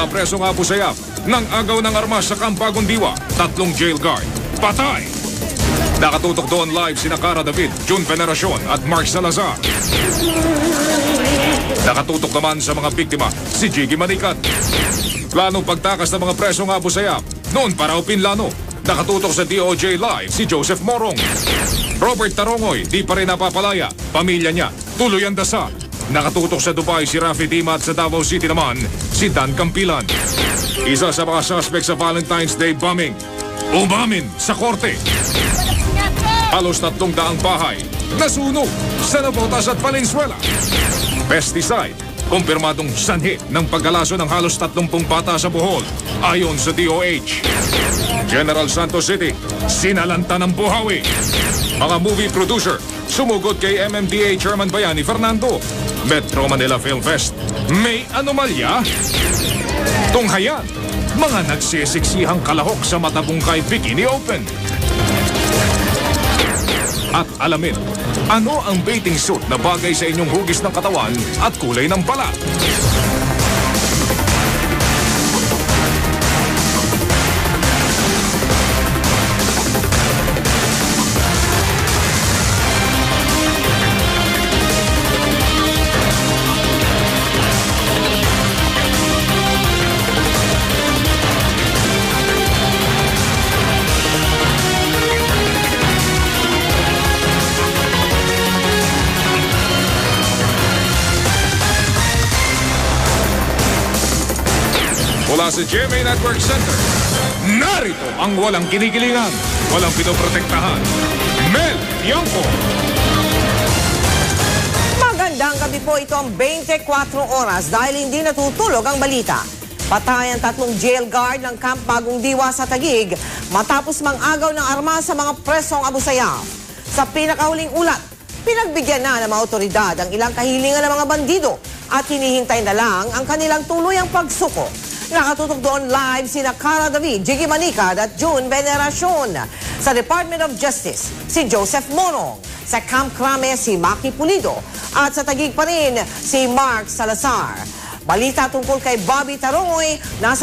Mga preso nga po sayap ng agaw ng armas sa Camp Bagong Diwa. 3 jail guard. Patay! Nakatutok doon live sina Cara David, June Veneracion at Mark Salazar. Nakatutok naman sa mga biktima si Jiggy Manikat. Planong pagtakas ng mga preso nga po sayap. Noon para Pinlano. Nakatutok sa DOJ Live si Joseph Morong. Robert Tarongoy, di pa rin napapalaya. Pamilya niya, tuloy ang dasa. Nakatutok sa Dubai si Rafi Tima at sa Davao City naman si Dan Campilan. Isa sa mga suspect sa Valentine's Day bombing. Umamin sa korte. Halos 300 bahay nasunog sa Navotas at Valenzuela. Pesticide, kumpirmadong sanhi ng paggalaso ng halos 30 bata sa Bohol ayon sa DOH. General Santos City, sinalanta ng buhawi. Mga movie producer, sumugod kay MMDA Chairman Bayani Fernando. Metro Manila Film Fest, may anomalya? Tunghayan, mga nagsisiksihang kalahok sa Matabungkay Bikini Open. At alamin, ano ang bathing suit na bagay sa inyong hugis ng katawan at kulay ng balat? Mula sa GMA Network Center, narito ang walang kinikilingan, walang pinoprotektahan, Mel Tiangco. Magandang gabi po, ito ang 24 oras dahil hindi natutulog ang balita. Patay ang 3 jail guard ng Camp Bagong Diwa sa Taguig matapos mangagaw ng armas sa mga presong Abu Sayyaf. Sa pinakahuling ulat, pinagbigyan na ng mga otoridad ang ilang kahilingan ng mga bandido at hinihintay na lang ang kanilang tuluyang pagsuko. Nakatutok doon live sina Cara David, Jiggy Manikat at June Veneracion. Sa Department of Justice, si Joseph Morong. Sa Camp Crame, si Maki Pulido. At sa Taguig pa rin, si Mark Salazar. Balita tungkol kay Bobby Tarongoy, nasa